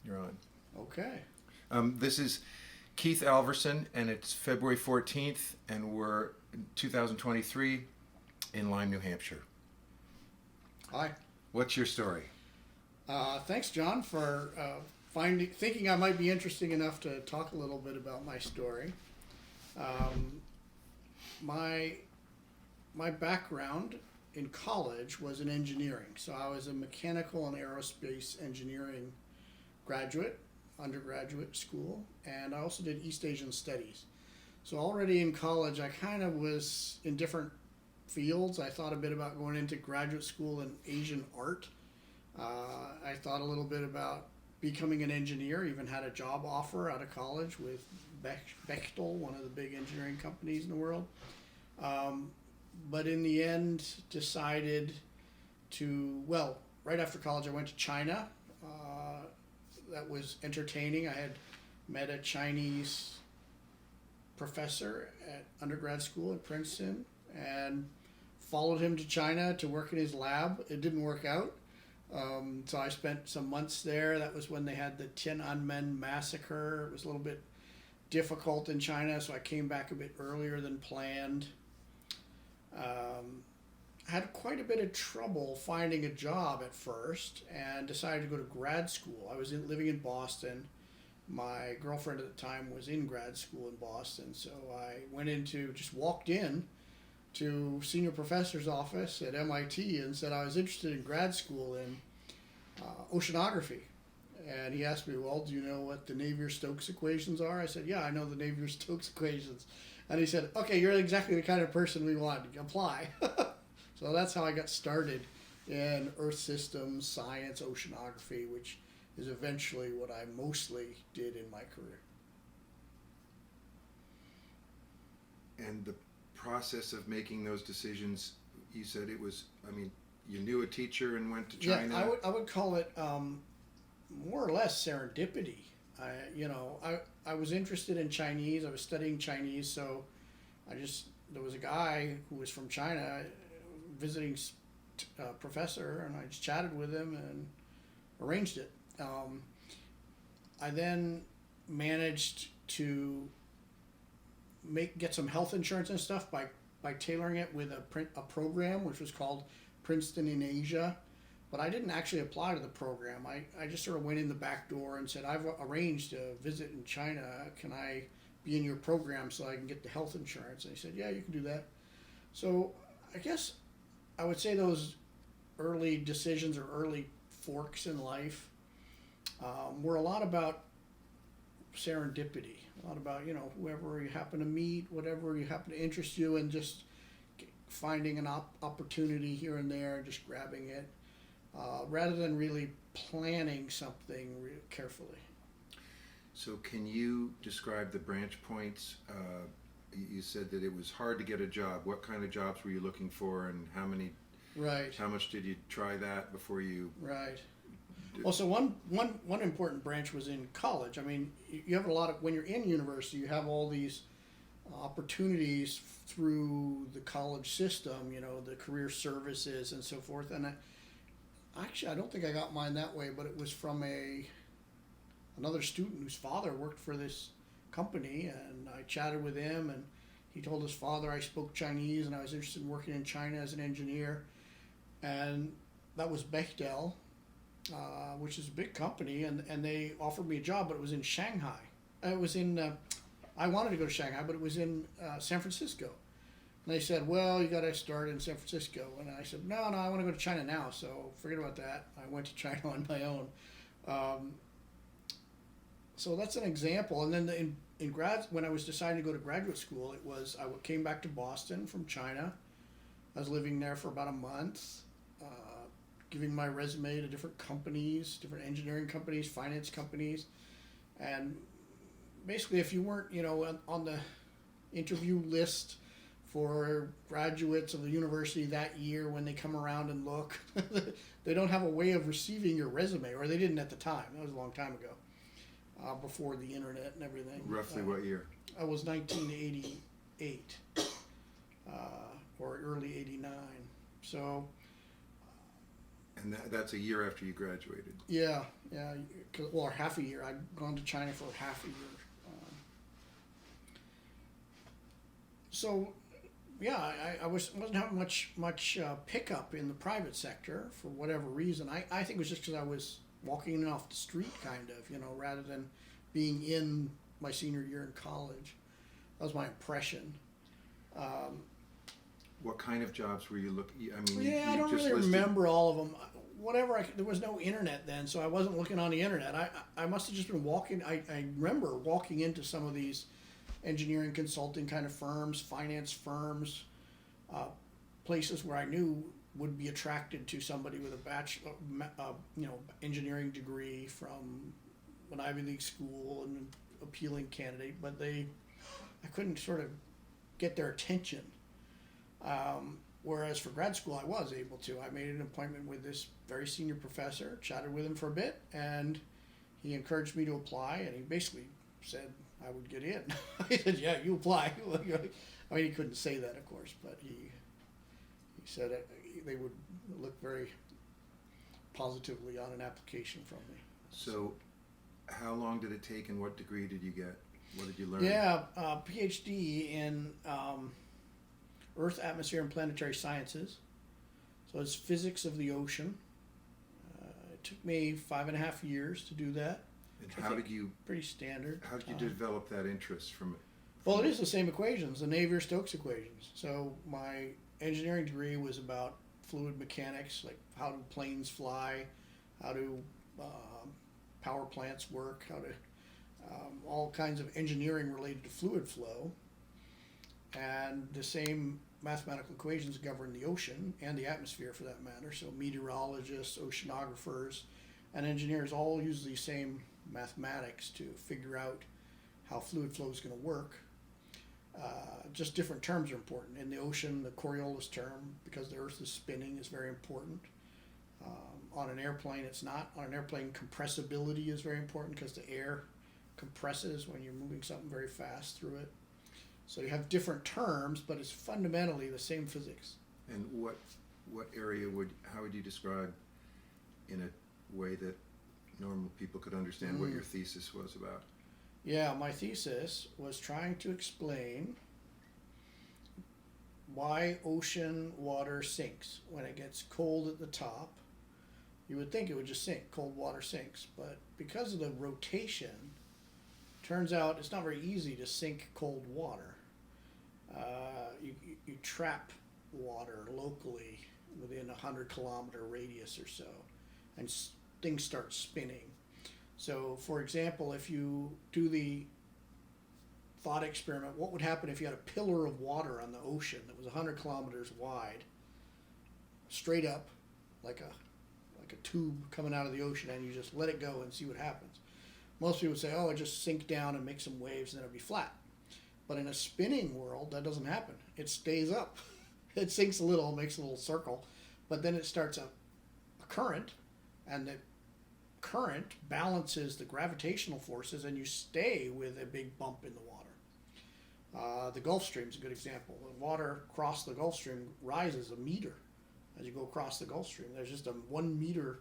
You're on. Okay. This is Keith Alverson, and it's February 14th, and we're in 2023 in Lyme, New Hampshire. Hi. What's your story? Thanks, John, for thinking I might be interesting enough to talk a little bit about my story. My background in college was in engineering, so I was a mechanical and aerospace engineering graduate, undergraduate school, and I also did East Asian studies. So already in college, I kind of was in different fields. I thought a bit about going into graduate school in Asian art. I thought a little bit about becoming an engineer, even had a job offer out of college with Bechtel, one of the big engineering companies in the world. But in the end, decided right after college, I went to China. That was entertaining. I had met a Chinese professor at undergrad school at Princeton and followed him to China to work in his lab. It didn't work out. So I spent some months there. That was when they had the Tiananmen massacre. It was a little bit difficult in China, so I came back a bit earlier than planned. Had quite a bit of trouble finding a job at first and decided to go to grad school. I was living in Boston. My girlfriend at the time was in grad school in Boston, so I walked in to senior professor's office at MIT and said I was interested in grad school in oceanography. And he asked me, well, do you know what the Navier-Stokes equations are? I said, yeah, I know the Navier-Stokes equations. And he said, okay, you're exactly the kind of person we want to apply. So that's how I got started in Earth systems, science, oceanography, which is eventually what I mostly did in my career. And the process of making those decisions, you said it was, you knew a teacher and went to China? Yeah, I would call it more or less serendipity. I was interested in Chinese. I was studying Chinese, so there was a guy who was from China, visiting professor, and I just chatted with him and arranged it. I then managed to get some health insurance and stuff by tailoring it with a program which was called Princeton in Asia. But I didn't actually apply to the program. I just sort of went in the back door and said, I've arranged a visit in China. Can I be in your program so I can get the health insurance? And he said, yeah, you can do that. So I guess I would say those early decisions or early forks in life were a lot about serendipity, a lot about, whoever you happen to meet, whatever you happen to interest you in, just finding an opportunity here and there, just grabbing it. Rather than really planning something carefully. So can you describe the branch points? You said that it was hard to get a job. What kind of jobs were you looking for, and how many? Right. How much did you try that before you? Right. Well, so one important branch was in college. You have a lot of, when you're in university, you have all these opportunities through the college system, the career services and so forth. And Actually, I don't think I got mine that way, but it was from another student whose father worked for this company, and I chatted with him, and he told his father I spoke Chinese and I was interested in working in China as an engineer, and that was Bechtel, which is a big company, and they offered me a job, but it was in Shanghai. It was in, I wanted to go to Shanghai, but it was in San Francisco. And they said, well, you got to start in San Francisco. And I said, no, I want to go to China now, so forget about that. I went to China on my own. So that's an example. And then when I was deciding to go to graduate school, I came back to Boston from China. I was living there for about a month, giving my resume to different companies, different engineering companies, finance companies. And basically, if you weren't, on the interview list for graduates of the university that year, when they come around and look, they don't have a way of receiving your resume, or they didn't at the time. That was a long time ago, before the internet and everything. Roughly what year? I was 1988, or early 89. So. And that's a year after you graduated. Yeah, yeah. Or half a year. I'd gone to China for half a year. So, yeah, I wasn't having much pickup in the private sector for whatever reason. I think it was just because I was walking in off the street, kind of, rather than being in my senior year in college. That was my impression. What kind of jobs were you looking? I mean, Yeah, I don't just really listed... remember all of them. There was no internet then, so I wasn't looking on the internet. I must have just been walking. I remember walking into some of these engineering consulting kind of firms, finance firms, places where I knew would be attracted to somebody with a bachelor, engineering degree from an Ivy League school and an appealing candidate, but I couldn't sort of get their attention. Whereas for grad school, I was able to. I made an appointment with this very senior professor, chatted with him for a bit, and he encouraged me to apply, and he basically said I would get in. He said, yeah, you apply. I mean, he couldn't say that, of course, but he said they would look very positively on an application from me. So how long did it take and what degree did you get? What did you learn? Yeah, PhD in Earth, Atmosphere, and Planetary Sciences. So it's physics of the ocean. It took me 5.5 years to do that. And how did you... Pretty standard. How did you develop that interest from... Well, it is the same equations, the Navier-Stokes equations. So my engineering degree was about fluid mechanics, like how do planes fly, how do power plants work, how to... all kinds of engineering related to fluid flow. And the same mathematical equations govern the ocean and the atmosphere for that matter. So meteorologists, oceanographers, and engineers all use the same mathematics to figure out how fluid flow is going to work. Just different terms are important. In the ocean, the Coriolis term, because the Earth is spinning, is very important. On an airplane, it's not. On an airplane, compressibility is very important because the air compresses when you're moving something very fast through it. So you have different terms, but it's fundamentally the same physics. And what area how would you describe in a way that normal people could understand what your thesis was about? Yeah, my thesis was trying to explain why ocean water sinks when it gets cold at the top. You would think it would just sink, cold water sinks, but because of the rotation, turns out it's not very easy to sink cold water. You trap water locally within 100-kilometer radius or so, and things start spinning. So, for example, if you do the thought experiment, what would happen if you had a pillar of water on the ocean that was 100 kilometers wide, straight up, like a tube coming out of the ocean, and you just let it go and see what happens? Most people would say, oh, it just sink down and make some waves and then it'll be flat. But in a spinning world, that doesn't happen. It stays up. It sinks a little, makes a little circle, but then it starts a current, and the current balances the gravitational forces, and you stay with a big bump in the water. The Gulf Stream is a good example. The water across the Gulf Stream rises a meter as you go across the Gulf Stream. There's just a 1 meter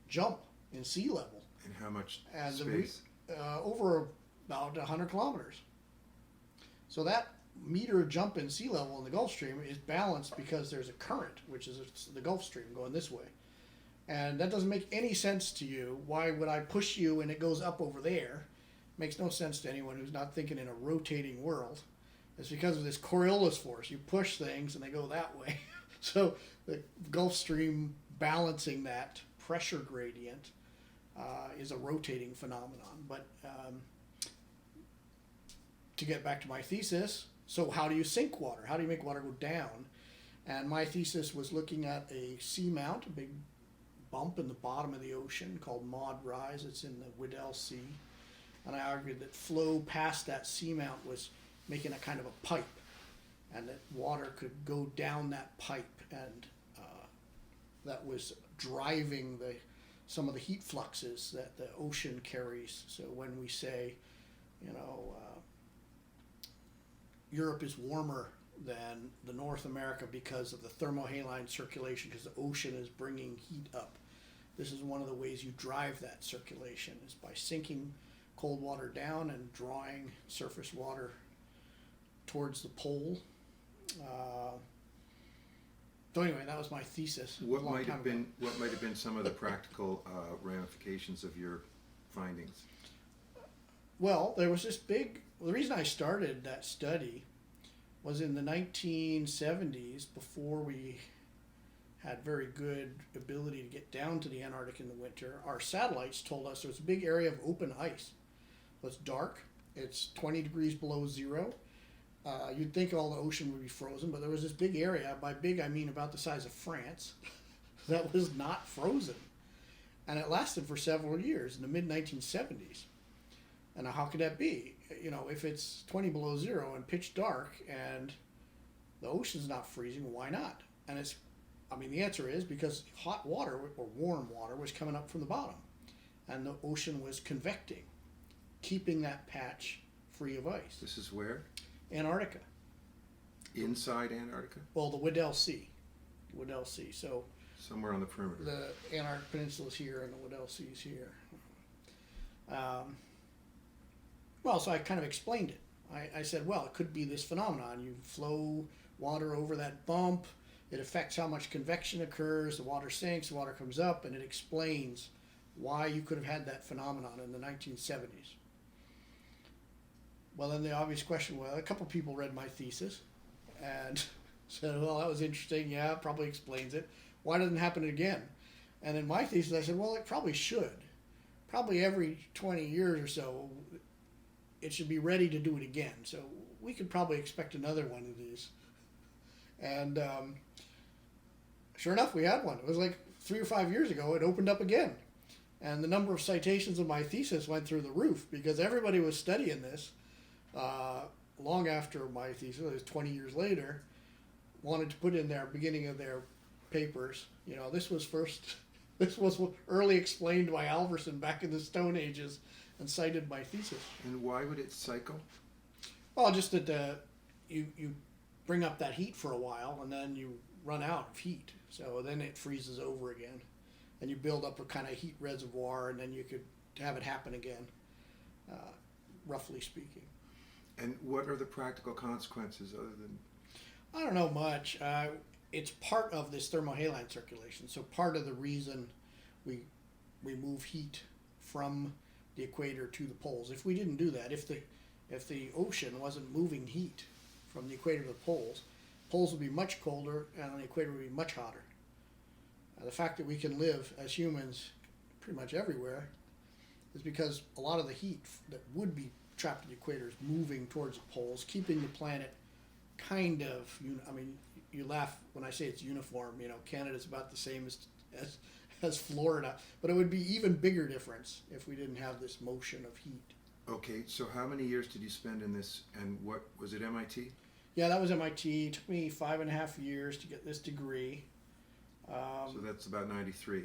jump in sea level. And how much And space? Over about 100 kilometers. So that meter jump in sea level in the Gulf Stream is balanced because there's a current, which is the Gulf Stream going this way. And that doesn't make any sense to you. Why would I push you and it goes up over there? Makes no sense to anyone who's not thinking in a rotating world. It's because of this Coriolis force. You push things and they go that way. So the Gulf Stream balancing that pressure gradient is a rotating phenomenon. But to get back to my thesis, so how do you sink water? How do you make water go down? And my thesis was looking at a seamount, a big bump in the bottom of the ocean called Maud Rise. It's in the Weddell Sea. And I argued that flow past that seamount was making a kind of a pipe, and that water could go down that pipe, and that was driving some of the heat fluxes that the ocean carries. So when we say, Europe is warmer than the North America because of the thermohaline circulation, because the ocean is bringing heat up. This is one of the ways you drive that circulation, is by sinking cold water down and drawing surface water towards the pole. So anyway, that was my thesis. What might have been some of the practical ramifications of your findings? Well, there was this big. The reason I started that study was in the 1970s, before we had very good ability to get down to the Antarctic in the winter. Our satellites told us there's a big area of open ice. So it's dark. It's 20 degrees below zero. You'd think all the ocean would be frozen, but there was this big area. By big, I mean about the size of France, that was not frozen. And it lasted for several years in the mid-1970s. And how could that be? You know, if it's 20 below zero and pitch dark and the ocean's not freezing, why not? And the answer is because hot water or warm water was coming up from the bottom and the ocean was convecting, keeping that patch free of ice. This is where? Antarctica. Inside Antarctica? Well, the Weddell Sea. Weddell Sea. So somewhere on the perimeter. The Antarctic Peninsula is here and the Weddell Sea is here. Well, so I kind of explained it. I said, well, it could be this phenomenon. You flow water over that bump. It affects how much convection occurs. The water sinks, the water comes up, and it explains why you could have had that phenomenon in the 1970s. Well, then the obvious question was, a couple people read my thesis and said, well, that was interesting. Yeah, it probably explains it. Why doesn't it happen again? And in my thesis, I said, well, it probably should. Probably every 20 years or so, it should be ready to do it again. So we could probably expect another one of these. And sure enough, we had one. It was like 3 or 5 years ago, it opened up again. And the number of citations of my thesis went through the roof because everybody was studying this long after my thesis, it was 20 years later, wanted to put in their beginning of their papers. You know, this was early explained by Alverson back in the Stone Ages and cited my thesis. And why would it cycle? Well, just that you bring up that heat for a while and then you run out of heat. So then it freezes over again. And you build up a kind of heat reservoir and then you could have it happen again, roughly speaking. And what are the practical consequences other than? I don't know much. It's part of this thermohaline circulation. So part of the reason we move heat from the equator to the poles. If we didn't do that, if the ocean wasn't moving heat from the equator to the poles would be much colder and the equator would be much hotter. The fact that we can live as humans pretty much everywhere is because a lot of the heat that would be trapped in the equator is moving towards the poles, keeping the planet kind of, you laugh when I say it's uniform. You know, Canada's about the same as Florida, but it would be even bigger difference if we didn't have this motion of heat. Okay, so how many years did you spend in this, and what was it, MIT? Yeah, that was MIT. It took me 5.5 years to get this degree. So that's about 93.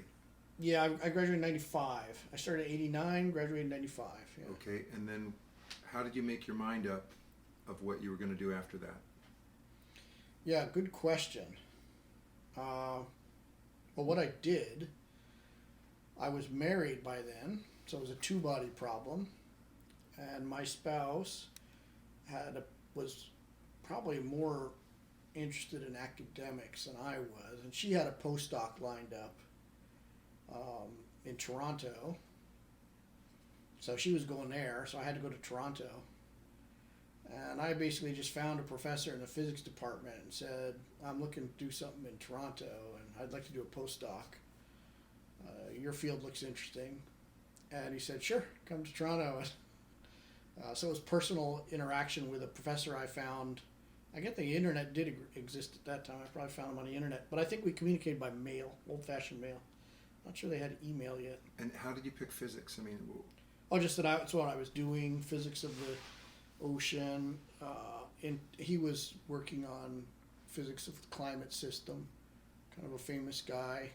Yeah, I graduated in 95. I started in 89, graduated in 95. Yeah. Okay, and then how did you make your mind up of what you were going to do after that? Yeah, good question. Well, what I did, I was married by then, so it was a two-body problem, and my spouse was probably more interested in academics than I was, and she had a postdoc lined up in Toronto, so she was going there, so I had to go to Toronto. And I basically just found a professor in the physics department and said, I'm looking to do something in Toronto and I'd like to do a postdoc. Your field looks interesting. And he said, sure, come to Toronto. So it was personal interaction with a professor I found. I guess the internet did exist at that time. I probably found him on the internet. But I think we communicated by mail, old-fashioned mail. Not sure they had email yet. And how did you pick physics? Just that that's what I was doing, physics of the ocean. He was working on physics of the climate system, kind of a famous guy.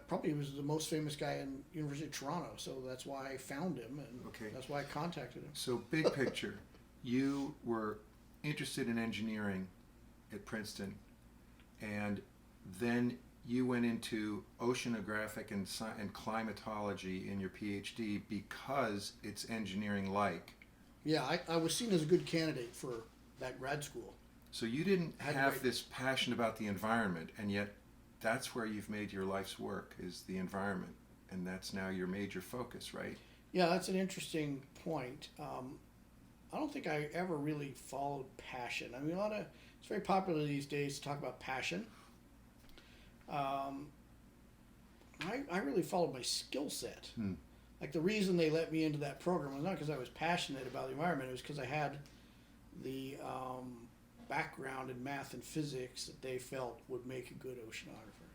Probably was the most famous guy in University of Toronto, so that's why I found him, and okay. That's why I contacted him. So big picture, you were interested in engineering at Princeton, and then you went into oceanographic and climatology in your PhD because it's engineering-like. Yeah, I was seen as a good candidate for that grad school. So you didn't Had to have wait. this passion about the environment, and yet that's where you've made your life's work, is the environment, and that's now your major focus, right? Yeah, that's an interesting point. I don't think I ever really followed passion. I mean, it's very popular these days to talk about passion. I really followed my skill set. Like the reason they let me into that program was not because I was passionate about the environment. It was because I had the background in math and physics that they felt would make a good oceanographer.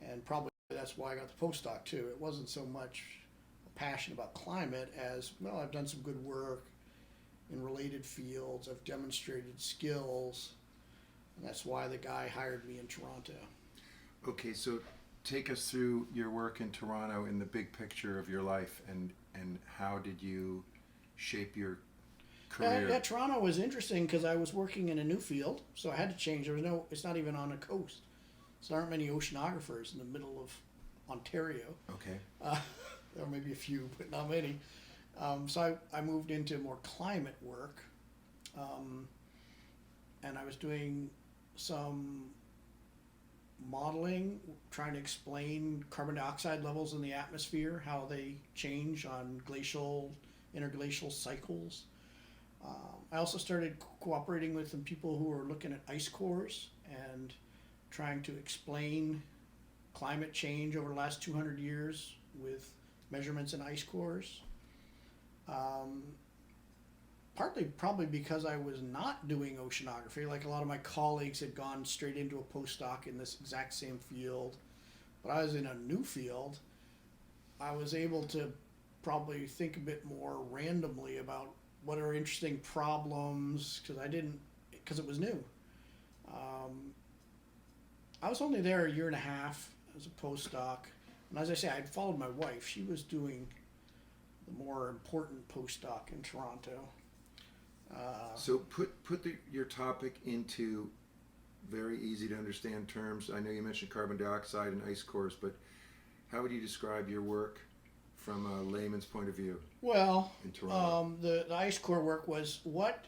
And probably that's why I got the postdoc too. It wasn't so much a passion about climate as, well, I've done some good work in related fields. I've demonstrated skills. And that's why the guy hired me in Toronto. Okay, so take us through your work in Toronto in the big picture of your life, and how did you shape your career? Yeah, Toronto was interesting because I was working in a new field, so I had to change. It's not even on a coast. So there aren't many oceanographers in the middle of Ontario. Okay. There may be a few, but not many. So I moved into more climate work, and I was doing some modeling, trying to explain carbon dioxide levels in the atmosphere, how they change on interglacial cycles. I also started cooperating with some people who were looking at ice cores and trying to explain climate change over the last 200 years with measurements in ice cores. Partly probably because I was not doing oceanography, like a lot of my colleagues had gone straight into a postdoc in this exact same field, but I was in a new field. I was able to probably think a bit more randomly about what are interesting problems because it was new. I was only there a year and a half as a postdoc, and as I say, I'd followed my wife. She was doing the more important postdoc in Toronto. So put your topic into very easy to understand terms. I know you mentioned carbon dioxide and ice cores, but how would you describe your work from a layman's point of view Well, in Toronto? the ice core work was what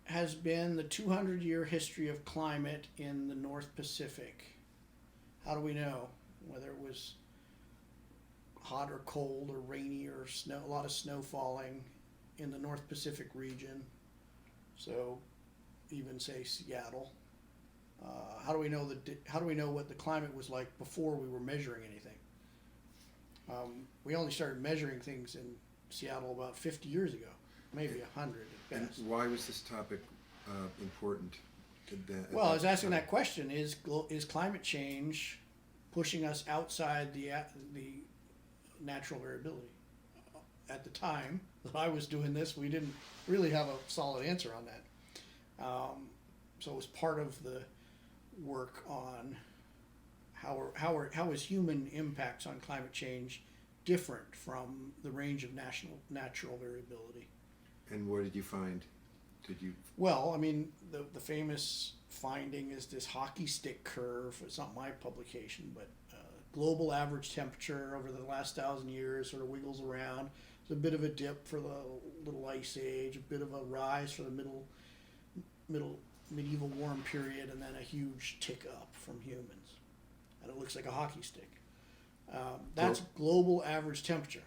has been the 200-year history of climate in the North Pacific. How do we know whether it was hot or cold or rainy or snow, a lot of snow falling in the North Pacific region? So, even say Seattle. How do we know what the climate was like before we were measuring anything? We only started measuring things in Seattle about 50 years ago, maybe 100 at And best. why was this topic important? Well, I was asking that question: is climate change pushing us outside the natural variability? At the time that I was doing this, we didn't really have a solid answer on that. So it was part of the work on how is human impacts on climate change different from the range of natural variability. And what did you find? Well, I mean, the famous finding is this hockey stick curve. It's not my publication, but global average temperature over the last 1,000 years sort of wiggles around. There's a bit of a dip for the Little Ice Age, a bit of a rise for the medieval warm period, and then a huge tick up from humans. And it looks like a hockey stick. That's global average temperature.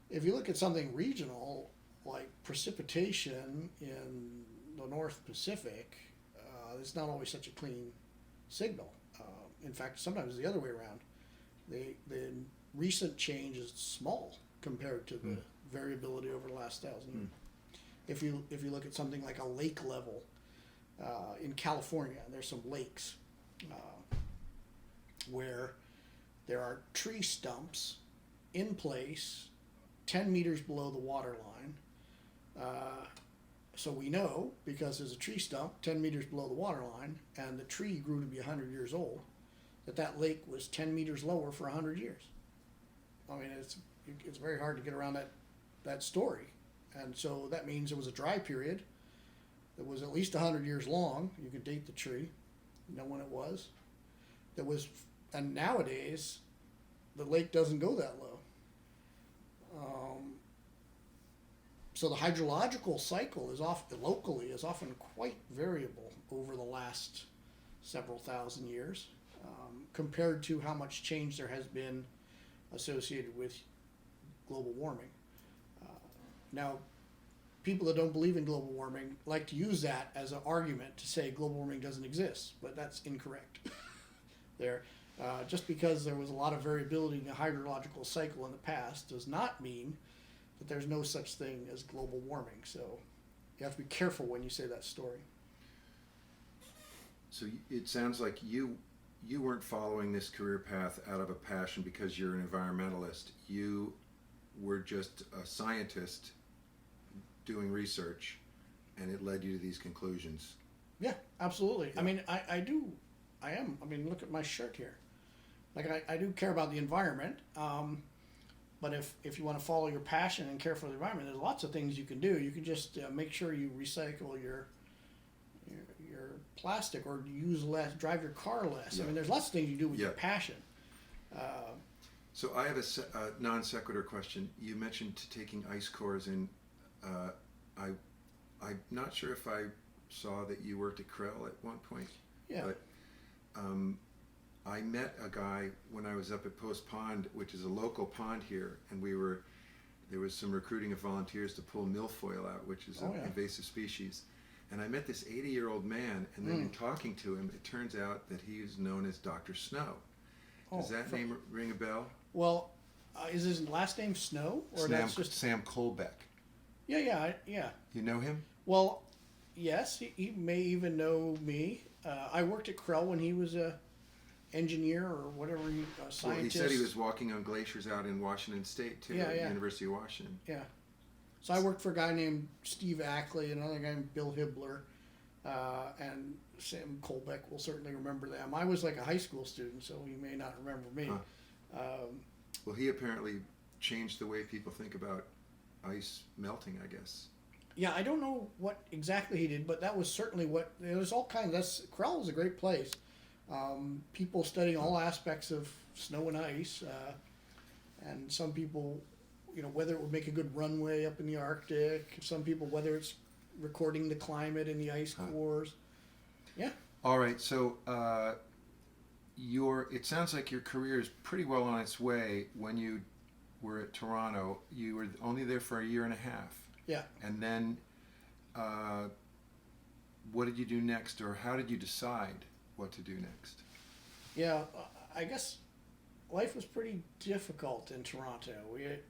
If you look at something regional, like precipitation in the North Pacific, it's not always such a clean signal. In fact, sometimes it's the other way around. The recent change is small compared to the variability over the last 1,000 years. If you look at something like a lake level in California, there's some lakes where there are tree stumps in place 10 meters below the water line. So we know, because there's a tree stump 10 meters below the water line, and the tree grew to be 100 years old, that lake was 10 meters lower for 100 years. I mean, it's very hard to get around that story. And so that means it was a dry period that was at least 100 years long. You can date the tree, you know when it was. And nowadays, the lake doesn't go that low. So the hydrological cycle locally is often quite variable over the last several thousand years, compared to how much change there has been associated with global warming. Now, people that don't believe in global warming like to use that as an argument to say global warming doesn't exist, but that's incorrect. Just because there was a lot of variability in the hydrological cycle in the past does not mean that there's no such thing as global warming. So you have to be careful when you say that story. So it sounds like you weren't following this career path out of a passion because you're an environmentalist. You were just a scientist doing research, and it led you to these conclusions. Yeah, absolutely. Yeah. I mean, I am. I mean, look at my shirt here. Like, I do care about the environment, but if you want to follow your passion and care for the environment, there's lots of things you can do. You can just make sure you recycle your plastic, or use less, drive your car less. Yeah. I mean, there's lots of things you do with your passion. So I have a non sequitur question. You mentioned taking ice cores, and I'm not sure if I saw that you worked at CREL at one point. Yeah. But I met a guy when I was up at Post Pond, which is a local pond here, and there was some recruiting of volunteers to pull milfoil out, which is an invasive species. And I met this 80-year-old man, and then in talking to him, it turns out that he is known as Dr. Snow. Does that name ring a bell? Well, is his last name Snow, or that's just Sam Colbeck? Yeah. You know him? Well, yes, he may even know me. I worked at CREL when he was a engineer or whatever, a scientist. Well, he said he was walking on glaciers out in Washington State too, at the University of Washington. Yeah. So I worked for a guy named Steve Ackley, another guy named Bill Hibbler, and Sam Colbeck will certainly remember them. I was like a high school student, so he may not remember me. Well, he apparently changed the way people think about ice melting, I guess. Yeah, I don't know what exactly he did, but that was certainly what. There's all kinds. CREL is a great place. People studying all aspects of snow and ice, and some people, whether it would make a good runway up in the Arctic. Some people, whether it's recording the climate in the ice cores. Yeah. All right. So it sounds like your career is pretty well on its way. When you were at Toronto, you were only there for a year and a half. Yeah. And then, what did you do next, or how did you decide what to do next? Yeah, I guess life was pretty difficult in Toronto.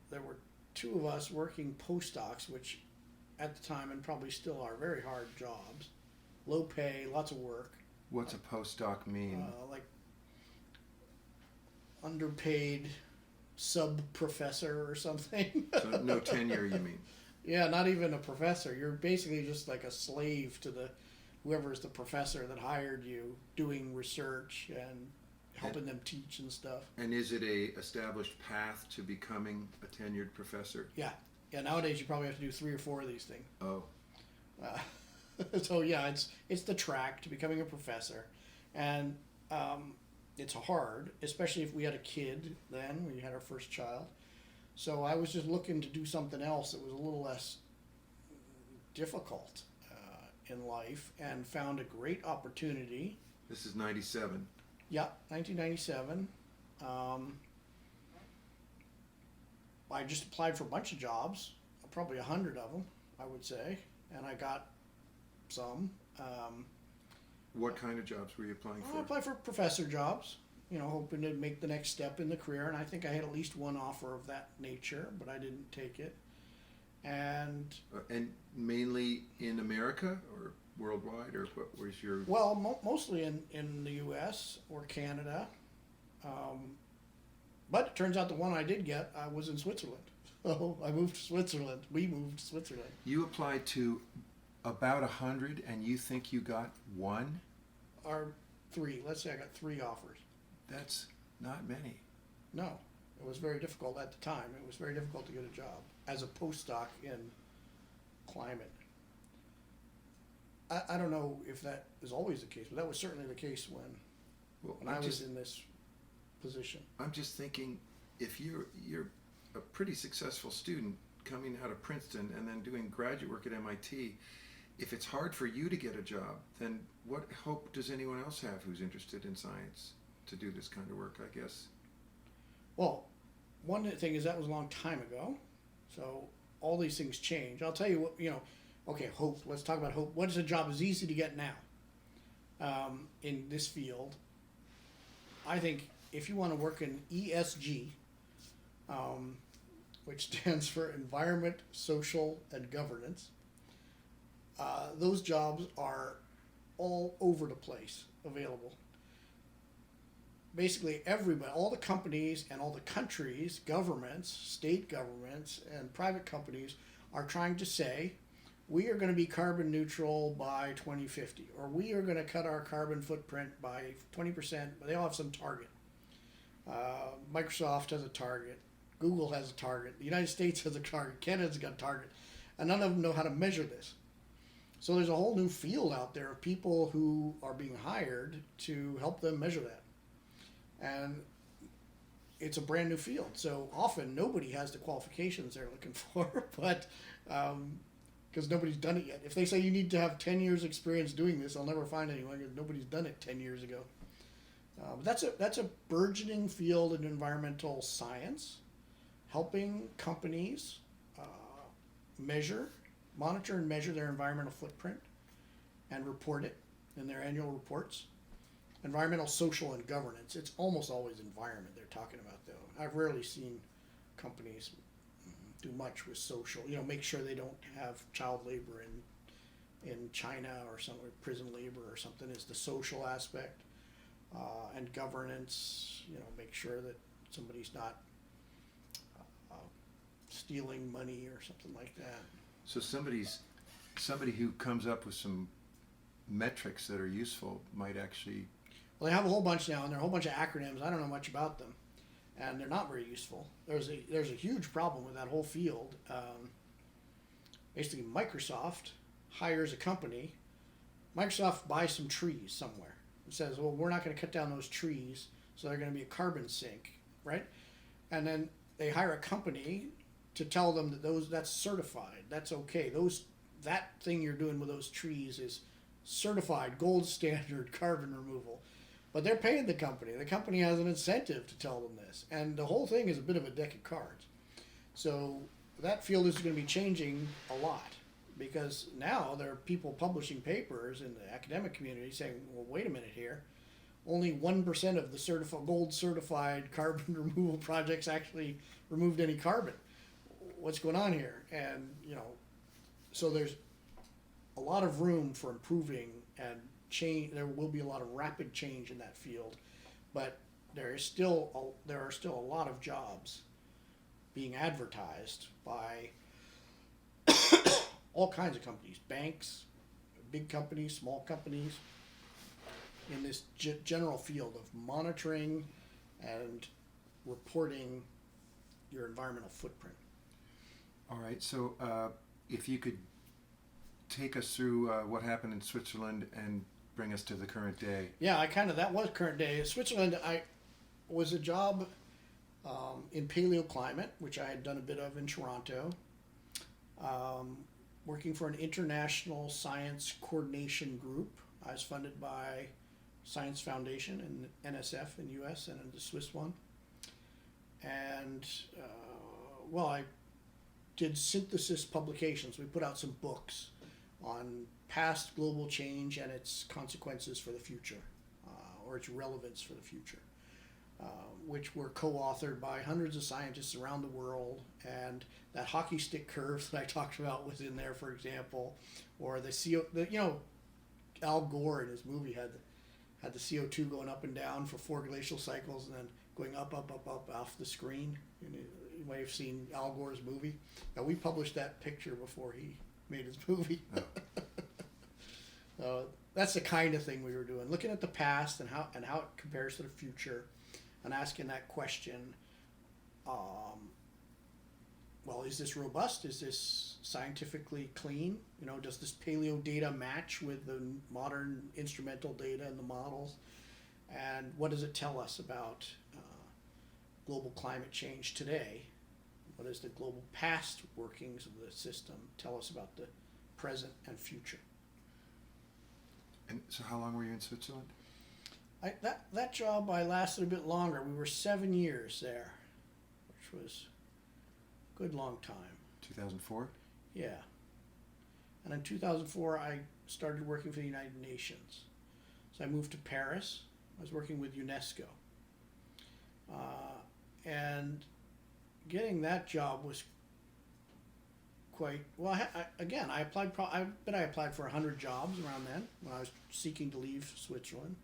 There were two of us working postdocs, which at the time and probably still are very hard jobs, low pay, lots of work. What's a postdoc mean? Like underpaid sub-professor or something. So no tenure, you mean? Yeah, not even a professor. You're basically just like a slave to whoever's the professor that hired you, doing research and helping them teach and stuff. And is it a established path to becoming a tenured professor? Yeah. Nowadays you probably have to do 3 or 4 of these things. Oh. So yeah, it's the track to becoming a professor, and it's hard, especially if we had a kid then. We had our first child. So I was just looking to do something else that was a little less difficult in life, and found a great opportunity. This is 97. Yeah, 1997. I just applied for a bunch of jobs, probably 100 of them, I would say, and I got some. What kind of jobs were you applying for? I applied for professor jobs, hoping to make the next step in the career, and I think I had at least one offer of that nature, but I didn't take it. And mainly in America or worldwide, or what was your? Well, mostly in the U.S. or Canada, but it turns out the one I did get was in Switzerland. So I moved to Switzerland. We moved to Switzerland. You applied to about 100, and you think you got one? Or 3. Let's say I got 3 offers. That's not many. No, it was very difficult at the time. It was very difficult to get a job as a postdoc in climate. I don't know if that is always the case, but that was certainly the case when I was in this position. I'm just thinking, if you're a pretty successful student coming out of Princeton and then doing graduate work at MIT, if it's hard for you to get a job, then what hope does anyone else have who's interested in science to do this kind of work, I guess? Well, one thing is that was a long time ago, so all these things change. I'll tell you what, okay, hope. Let's talk about hope. What is a job is easy to get now in this field? I think if you want to work in ESG, which stands for Environment, Social, and Governance, those jobs are all over the place available. Basically everybody, all the companies and all the countries, governments, state governments, and private companies are trying to say, we are going to be carbon neutral by 2050, or we are going to cut our carbon footprint by 20%, but they all have some target. Microsoft has a target, Google has a target, the United States has a target, Canada's got a target, and none of them know how to measure this. So there's a whole new field out there of people who are being hired to help them measure that. And it's a brand new field. So often nobody has the qualifications they're looking for, but because nobody's done it yet. If they say you need to have 10 years experience doing this, I'll never find anyone because nobody's done it 10 years ago. But that's a burgeoning field in environmental science, helping companies monitor and measure their environmental footprint and report it in their annual reports. Environmental, social, and governance. It's almost always environment they're talking about, though. I've rarely seen companies do much with social. Make sure they don't have child labor in China or somewhere, prison labor or something is the social aspect. And governance, make sure that somebody's not stealing money or something like that. So somebody who comes up with some metrics that are useful might actually... Well, they have a whole bunch now, and there are a whole bunch of acronyms. I don't know much about them, and they're not very useful. There's a huge problem with that whole field. Basically, Microsoft hires a company. Microsoft buys some trees somewhere. It says, well, we're not going to cut down those trees, so they're going to be a carbon sink, right? And then they hire a company to tell them that that's certified. That's okay. That thing you're doing with those trees is certified, gold standard carbon removal. But they're paying the company. The company has an incentive to tell them this. And the whole thing is a bit of a deck of cards. So that field is going to be changing a lot because now there are people publishing papers in the academic community saying, well, wait a minute here. Only 1% of the gold certified carbon removal projects actually removed any carbon. What's going on here? And, so there's a lot of room for improving and change. There will be a lot of rapid change in that field, but there are still a lot of jobs being advertised by all kinds of companies, banks, big companies, small companies, in this general field of monitoring and reporting your environmental footprint. All right, so if you could take us through what happened in Switzerland and bring us to the current day. Yeah, that was current day. Switzerland, I was a job in paleoclimate, which I had done a bit of in Toronto, working for an international science coordination group. I was funded by Science Foundation and NSF in the US and the Swiss one. And, I did synthesis publications. We put out some books on past global change and its consequences for the future, or its relevance for the future, which were co-authored by hundreds of scientists around the world. And that hockey stick curve that I talked about was in there, for example, or Al Gore in his movie had the CO2 going up and down for 4 glacial cycles and then going up off the screen. You might have seen Al Gore's movie. Now, we published that picture before he made his movie. Oh. That's the kind of thing we were doing, looking at the past and how it compares to the future, and asking that question: well, is this robust? Is this scientifically clean? You know, does this paleo data match with the modern instrumental data and the models? And what does it tell us about global climate change today? What does the global past workings of the system tell us about the present and future? And so how long were you in Switzerland? That job I lasted a bit longer. We were 7 years there, which was a good long time. 2004? Yeah. And in 2004, I started working for the United Nations. So I moved to Paris. I was working with UNESCO. And getting that job was quite, well, I applied, I bet I applied for 100 jobs around then when I was seeking to leave Switzerland.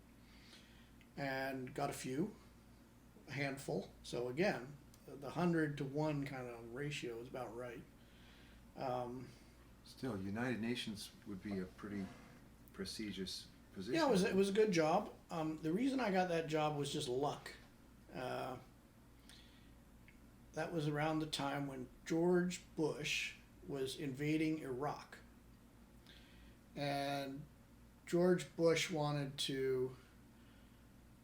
And got a handful. So again, the 100 to 1 kind of ratio is about right. Still, United Nations would be a pretty prestigious position. Yeah, it was a good job. The reason I got that job was just luck. That was around the time when George Bush was invading Iraq. And George Bush wanted to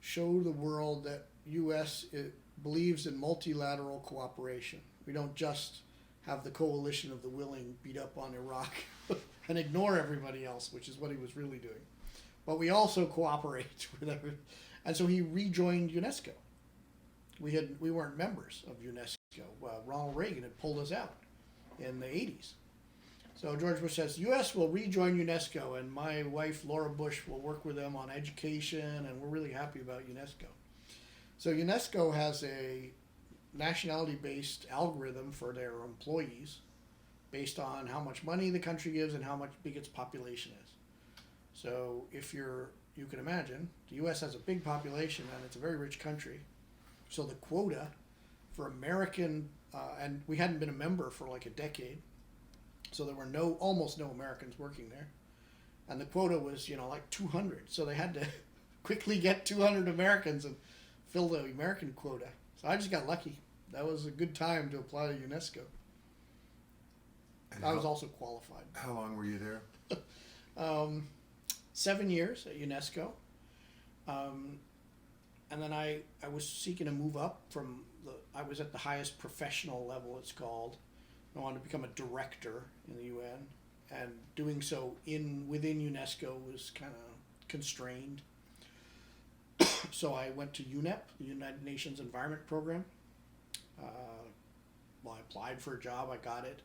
show the world that U.S. believes in multilateral cooperation. We don't just have the coalition of the willing beat up on Iraq and ignore everybody else, which is what he was really doing. But we also cooperate with everyone. And so he rejoined UNESCO. We weren't members of UNESCO. Ronald Reagan had pulled us out in the 80s. So George Bush says, U.S. will rejoin UNESCO, and my wife, Laura Bush, will work with them on education, and we're really happy about UNESCO. So UNESCO has a nationality-based algorithm for their employees based on how much money the country gives and how big its population is. So you can imagine, the U.S. has a big population, and it's a very rich country. So the quota for American, and we hadn't been a member for like a decade, so there were almost no Americans working there. And the quota was, like 200. So they had to quickly get 200 Americans and fill the American quota. So I just got lucky. That was a good time to apply to UNESCO. And I was also qualified. How long were you there? 7 years at UNESCO. And then I was seeking to move up I was at the highest professional level, it's called. I wanted to become a director in the UN, and doing so within UNESCO was kind of constrained. So I went to UNEP, the United Nations Environment Program. I applied for a job, I got it.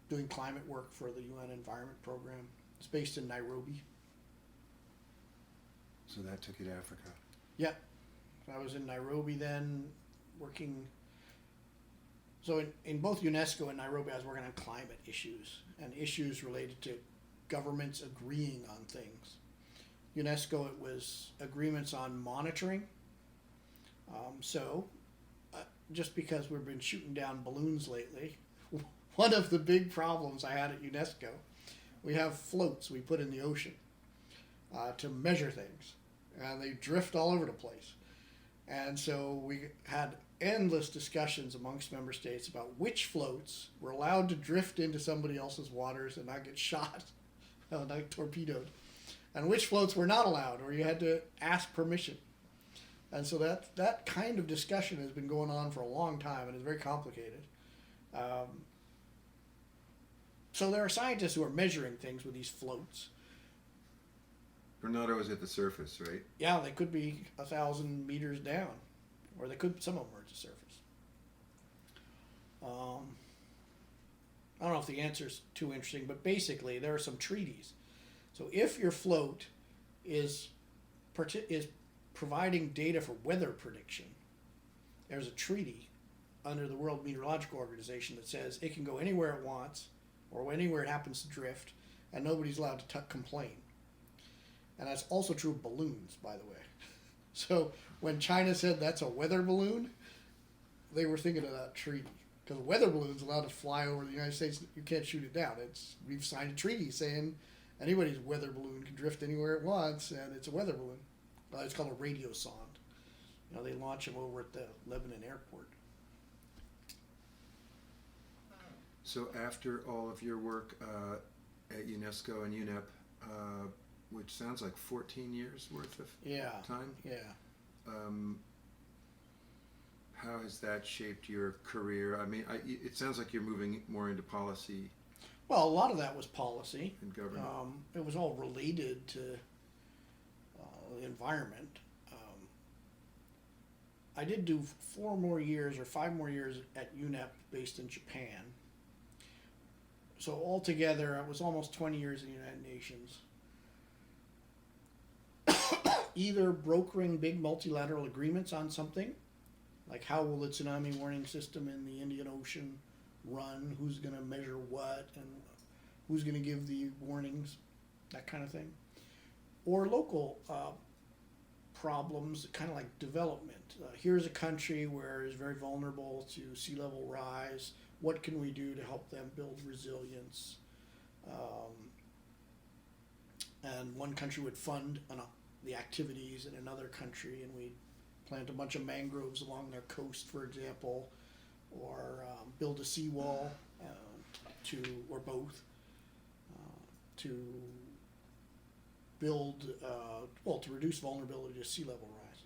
Doing climate work for the UN Environment Program. It's based in Nairobi. So that took you to Africa? Yeah. I was in Nairobi then, working. So in both UNESCO and Nairobi, I was working on climate issues and issues related to governments agreeing on things. UNESCO, it was agreements on monitoring. Just because we've been shooting down balloons lately, one of the big problems I had at UNESCO, we have floats we put in the ocean to measure things, and they drift all over the place. And so we had endless discussions amongst member states about which floats were allowed to drift into somebody else's waters and not get shot, not torpedoed, and which floats were not allowed, or you had to ask permission. And so that kind of discussion has been going on for a long time, and is very complicated. So there are scientists who are measuring things with these floats. They're not always at the surface, right? Yeah, they could be 1,000 meters down, or some of them are at the surface. I don't know if the answer is too interesting, but basically there are some treaties. So if your float is providing data for weather prediction, there's a treaty under the World Meteorological Organization that says it can go anywhere it wants, or anywhere it happens to drift, and nobody's allowed to complain. And that's also true of balloons, by the way. So when China said that's a weather balloon, they were thinking of that treaty. Because a weather balloon's allowed to fly over the United States, you can't shoot it down. We've signed a treaty saying anybody's weather balloon can drift anywhere it wants, and it's a weather balloon. It's called a radiosonde. They launch them over at the Lebanon airport. So after all of your work at UNESCO and UNEP, which sounds like 14 years worth of time, how has that shaped your career? I mean, it sounds like you're moving more into policy. Well, a lot of that was policy. And government. It was all related to the environment. I did do 4 more years or 5 more years at UNEP based in Japan. So altogether, I was almost 20 years in the United Nations. Either brokering big multilateral agreements on something, like how will the tsunami warning system in the Indian Ocean run, who's going to measure what, and who's going to give the warnings, that kind of thing. Or local problems, kind of like development. Here's a country where it's very vulnerable to sea level rise. What can we do to help them build resilience? And one country would fund the activities in another country, and we'd plant a bunch of mangroves along their coast, for example, or build a seawall, or both, to build, to reduce vulnerability to sea level rise.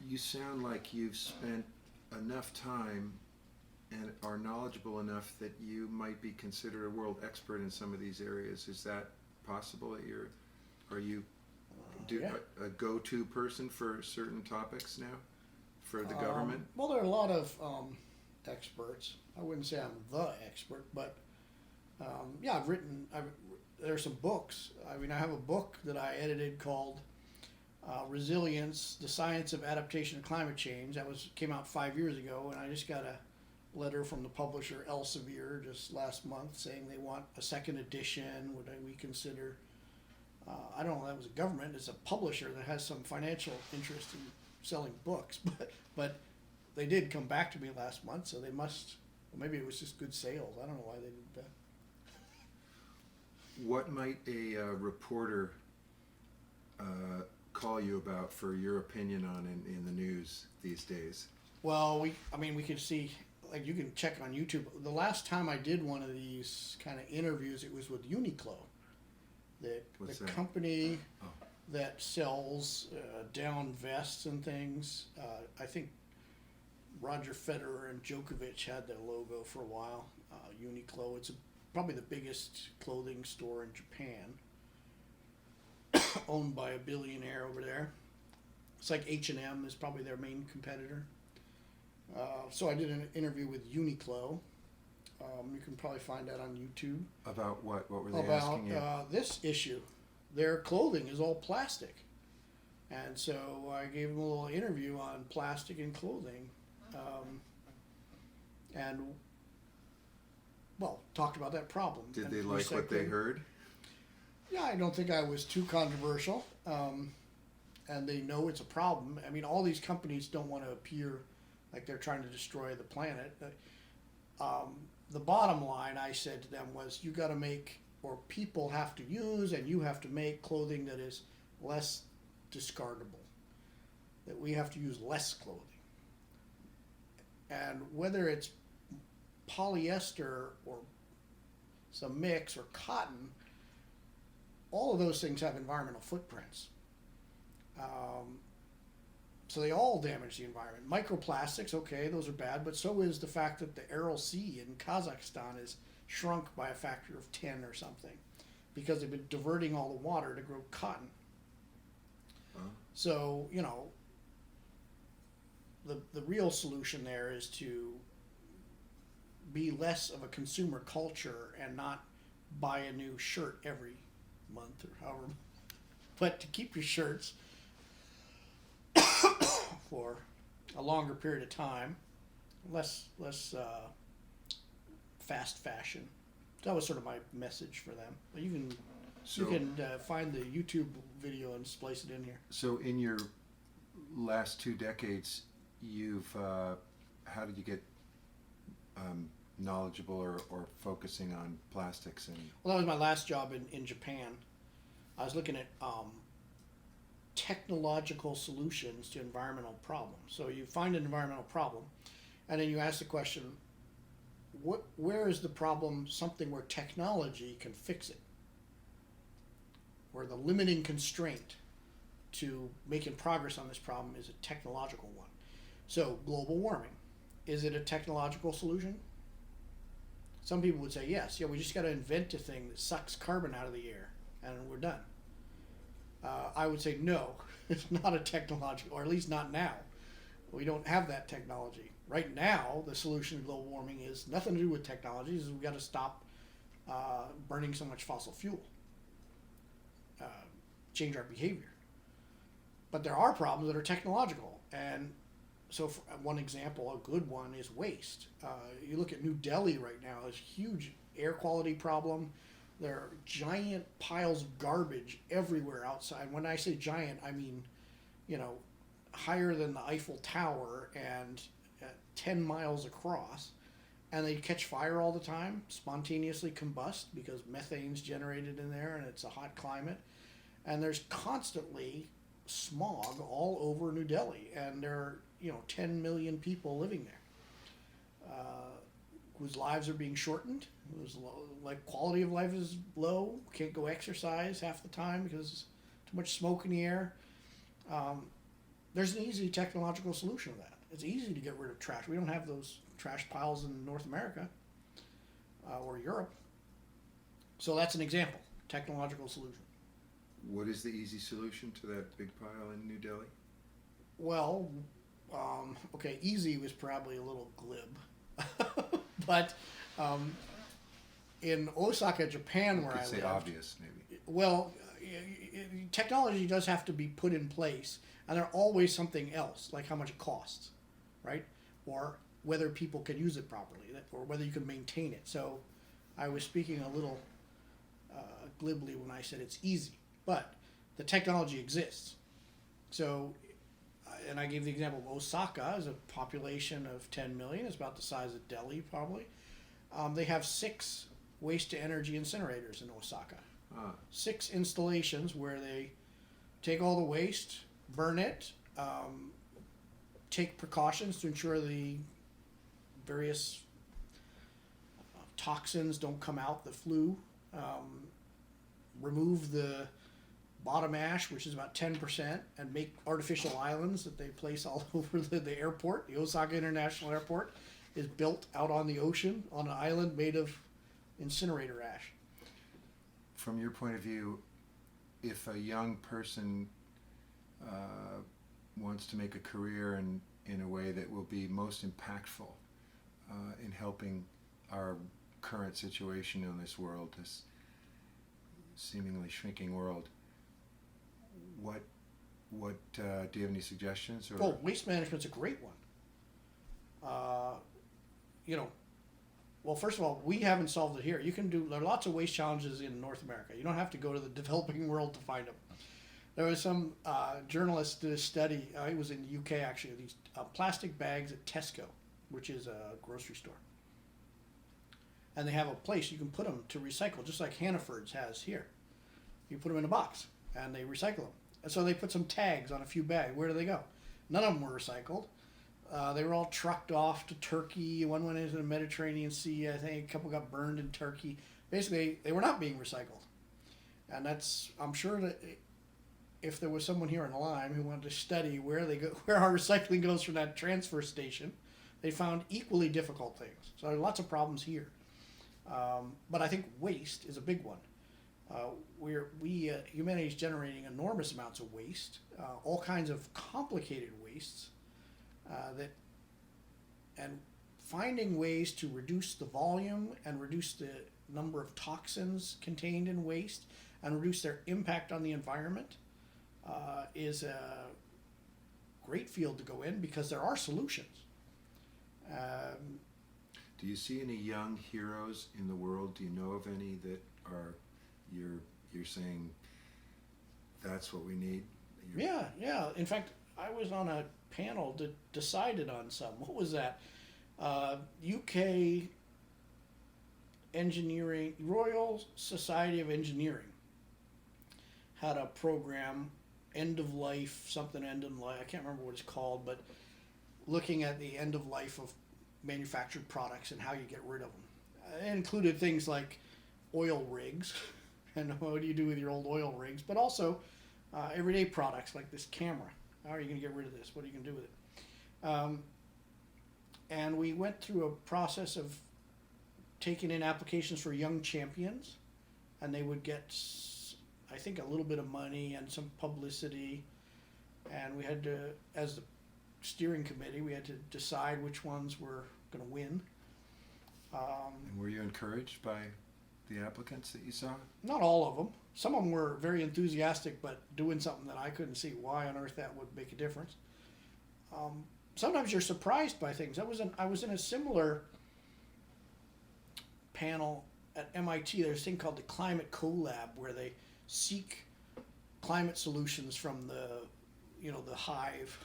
You sound like you've spent enough time and are knowledgeable enough that you might be considered a world expert in some of these areas. Is that possible? Are you a go-to person for certain topics now for the government? Well, there are a lot of experts. I wouldn't say I'm the expert, but there's some books. I mean, I have a book that I edited called Resilience, the Science of Adaptation to Climate Change. That came out 5 years ago, and I just got a letter from the publisher Elsevier just last month saying they want a second edition. Would we consider? I don't know, that was a government. It's a publisher that has some financial interest in selling books, but they did come back to me last month, so they must. Well, maybe it was just good sales. I don't know why they did that. What might a reporter call you about for your opinion on in the news these days? Well, we could see, like, you can check on YouTube. The last time I did one of these kind of interviews, it was with Uniqlo, the company that sells down vests and things. I think Roger Federer and Djokovic had their logo for a while. Uniqlo, it's probably the biggest clothing store in Japan, owned by a billionaire over there. It's like H&M is probably their main competitor. So I did an interview with Uniqlo. You can probably find that on YouTube. About what? What were they asking you? About this issue. Their clothing is all plastic. And so I gave them a little interview on plastic and clothing. Talked about that problem. Did they like what they heard? Yeah, I don't think I was too controversial. And they know it's a problem. I mean, all these companies don't want to appear like they're trying to destroy the planet. The bottom line, I said to them, was you got to make, or people have to use, and you have to make clothing that is less discardable. That we have to use less clothing. And whether it's polyester or some mix or cotton, all of those things have environmental footprints. So they all damage the environment. Microplastics, okay, those are bad, but so is the fact that the Aral Sea in Kazakhstan is shrunk by a factor of 10 or something because they've been diverting all the water to grow cotton. So, the real solution there is to be less of a consumer culture and not buy a new shirt every month or however, but to keep your shirts for a longer period of time, less fast fashion. That was sort of my message for them. But you can find the YouTube video and splice it in here. So in your last 2 decades, you've how did you get knowledgeable or focusing on plastics? Well, that was my last job in Japan. I was looking at technological solutions to environmental problems. So you find an environmental problem, and then you ask the question, where is the problem something where technology can fix it? Where the limiting constraint to making progress on this problem is a technological one. So global warming, is it a technological solution? Some people would say yes. Yeah, we just got to invent a thing that sucks carbon out of the air and we're done. I would say no, it's not a technological, or at least not now. We don't have that technology. Right now, the solution to global warming is nothing to do with technology. Is we've got to stop burning so much fossil fuel, change our behavior. But there are problems that are technological. And so for one example, a good one is waste. You look at New Delhi right now, there's a huge air quality problem. There are giant piles of garbage everywhere outside. When I say giant, I mean, higher than the Eiffel Tower and 10 miles across. And they catch fire all the time, spontaneously combust because methane's generated in there and it's a hot climate. And there's constantly smog all over New Delhi. And there are, 10 million people living there whose lives are being shortened, whose quality of life is low, can't go exercise half the time because too much smoke in the air. There's an easy technological solution to that. It's easy to get rid of trash. We don't have those trash piles in North America or Europe. So that's an example, technological solution. What is the easy solution to that big pile in New Delhi? Well, okay, easy was probably a little glib. But in Osaka, Japan, where I lived... You could say obvious, maybe. Well, technology does have to be put in place, and there's always something else, like how much it costs, right? Or whether people can use it properly, or whether you can maintain it. So I was speaking a little glibly when I said it's easy, but the technology exists. So, and I gave the example of Osaka is a population of 10 million. It's about the size of Delhi, probably. They have 6 waste-to-energy incinerators in Osaka. 6 installations where they take all the waste, burn it, take precautions to ensure the various toxins don't come out that flew, remove the bottom ash, which is about 10%, and make artificial islands that they place all over the airport. The Osaka International Airport is built out on the ocean on an island made of incinerator ash. From your point of view, if a young person wants to make a career in a way that will be most impactful in helping our current situation in this world, this seemingly shrinking world, what do you have any suggestions? Or? Oh, waste management's a great one. Well, first of all, we haven't solved it here. There are lots of waste challenges in North America. You don't have to go to the developing world to find them. There was some journalist did a study, it was in the UK actually, these plastic bags at Tesco, which is a grocery store. And they have a place you can put them to recycle, just like Hannaford's has here. You put them in a box, and they recycle them. And so they put some tags on a few bags. Where do they go? None of them were recycled. They were all trucked off to Turkey. One went into the Mediterranean Sea. I think a couple got burned in Turkey. Basically, they were not being recycled. And I'm sure that if there was someone here in Lyme who wanted to study where our recycling goes from that transfer station, they found equally difficult things. So there are lots of problems here. But I think waste is a big one. Humanity is generating enormous amounts of waste, all kinds of complicated wastes, and finding ways to reduce the volume and reduce the number of toxins contained in waste and reduce their impact on the environment is a great field to go in because there are solutions. Do you see any young heroes in the world? Do you know of any that are you're saying that's what we need? Yeah. In fact, I was on a panel that decided on some. What was that? UK Engineering, Royal Society of Engineering had a program, end of life, I can't remember what it's called, but looking at the end of life of manufactured products and how you get rid of them. It included things like oil rigs and what do you do with your old oil rigs, but also everyday products like this camera. How are you going to get rid of this? What are you going to do with it? And we went through a process of taking in applications for young champions, and they would get, I think, a little bit of money and some publicity. And we had to, as the steering committee, we had to decide which ones were going to win. And were you encouraged by the applicants that you saw? Not all of them. Some of them were very enthusiastic, but doing something that I couldn't see why on earth that would make a difference. Sometimes you're surprised by things. I was in a similar panel at MIT. There's a thing called the Climate Collab, where they seek climate solutions from the hive,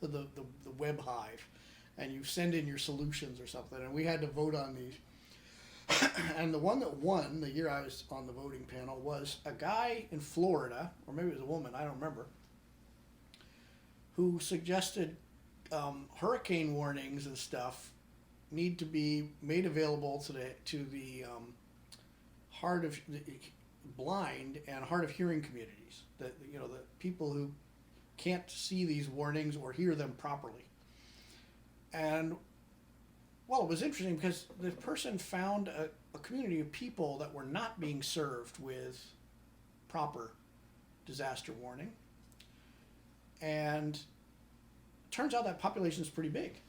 the web hive, and you send in your solutions or something. And we had to vote on these. And the one that won the year I was on the voting panel was a guy in Florida, or maybe it was a woman, I don't remember, who suggested hurricane warnings and stuff need to be made available to the hard of blind and hard of hearing communities. The people who can't see these warnings or hear them properly. And well, it was interesting because the person found a community of people that were not being served with proper disaster warning. And it turns out that population is pretty big.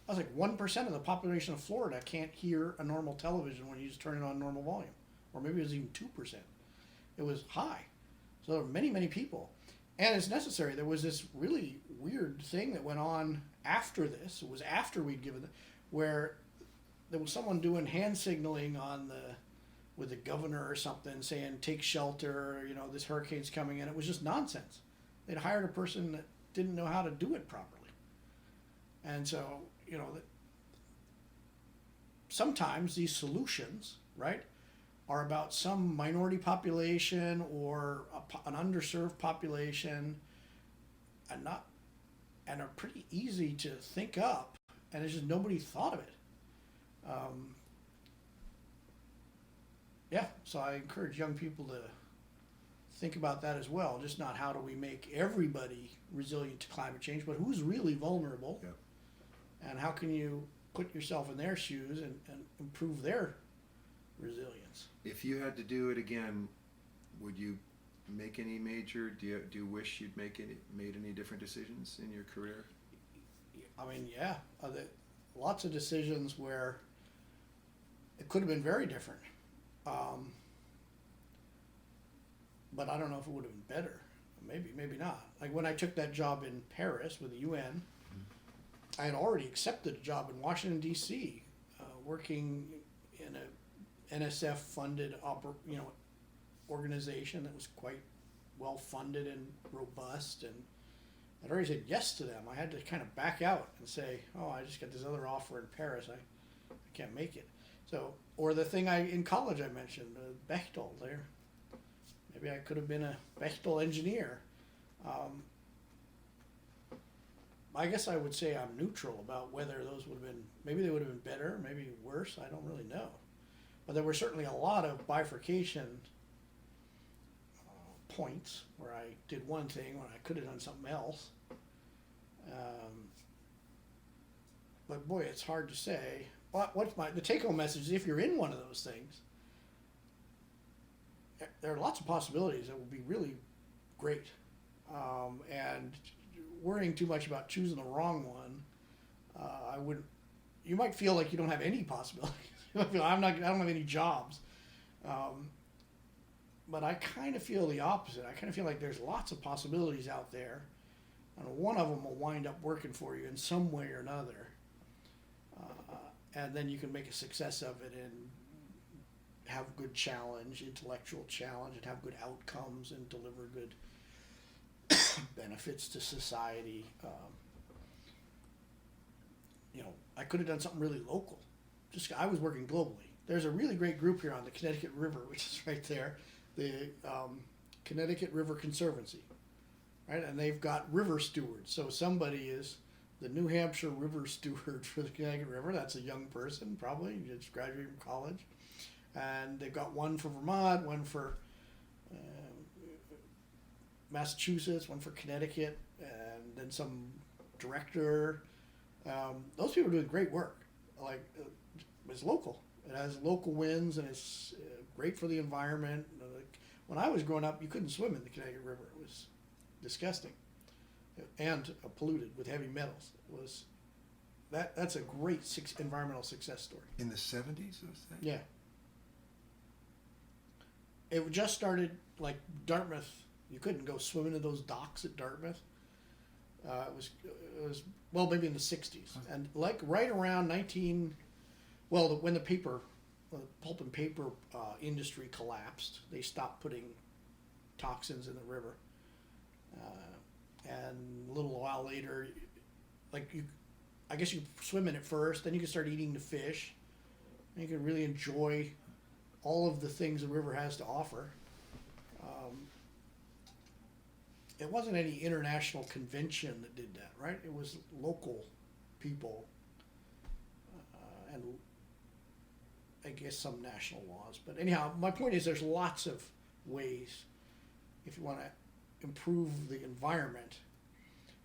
I was like 1% of the population of Florida can't hear a normal television when you just turn it on normal volume. Or maybe it was even 2%. It was high. So there were many, many people. And it's necessary. There was this really weird thing that went on after this. It was after we'd given it, where there was someone doing hand signaling with the governor or something, saying take shelter, this hurricane's coming in. It was just nonsense. They'd hired a person that didn't know how to do it properly. And so, sometimes these solutions, right, are about some minority population or an underserved population, and are pretty easy to think up. And it's just nobody thought of it. So I encourage young people to think about that as well. Just not how do we make everybody resilient to climate change, but who's really vulnerable, and how can you put yourself in their shoes and improve their resilience. If you had to do it again, would you make any major? Do you wish you'd made any different decisions in your career? I mean, lots of decisions where it could have been very different. But I don't know if it would have been better. Maybe not. Like when I took that job in Paris with the UN, I had already accepted a job in Washington, D.C., working in a NSF-funded organization that was quite well-funded and robust, and I'd already said yes to them. I had to kind of back out and say, I just got this other offer in Paris. I can't make it. So, or the thing in college I mentioned, Bechtel there. Maybe I could have been a Bechtel engineer. I guess I would say I'm neutral about whether those would have been, maybe they would have been better, maybe worse, I don't really know. But there were certainly a lot of bifurcation points where I did one thing when I could have done something else. But boy, it's hard to say. The take-home message is if you're in one of those things, there are lots of possibilities that will be really great. And worrying too much about choosing the wrong one, you might feel like you don't have any possibilities. You might feel, I don't have any jobs. But I kind of feel the opposite. I kind of feel like there's lots of possibilities out there, and one of them will wind up working for you in some way or another. And then you can make a success of it and have good challenge, intellectual challenge, and have good outcomes and deliver good benefits to society. I could have done something really local. I was working globally. There's a really great group here on the Connecticut River, which is right there, the Connecticut River Conservancy, right? And they've got river stewards. So somebody is the New Hampshire River Steward for the Connecticut River. That's a young person, probably just graduated from college. And they've got one for Vermont, one for Massachusetts, one for Connecticut, and then some director. Those people are doing great work. Like, it's local. It has local winds, and it's great for the environment. When I was growing up, you couldn't swim in the Connecticut River. It was disgusting and polluted with heavy metals. It was that's a great environmental success story. In the 70s, was that? Yeah. It just started, like Dartmouth. You couldn't go swimming in those docks at Dartmouth. It was well, maybe in the 60s, and like right around when the pulp and paper industry collapsed, they stopped putting toxins in the river, and a little while later, I guess you swim in it first, then you can start eating the fish, and you can really enjoy all of the things the river has to offer. It wasn't any international convention that did that, right? It was local people, and I guess some national laws. But anyhow, my point is there's lots of ways, if you want to improve the environment,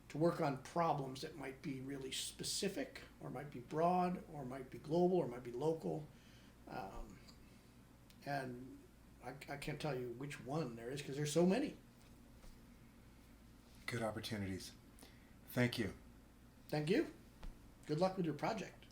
to work on problems that might be really specific, or might be broad, or might be global, or might be local. And I can't tell you which one there is, because there's so many. Good opportunities. Thank you. Thank you. Good luck with your project.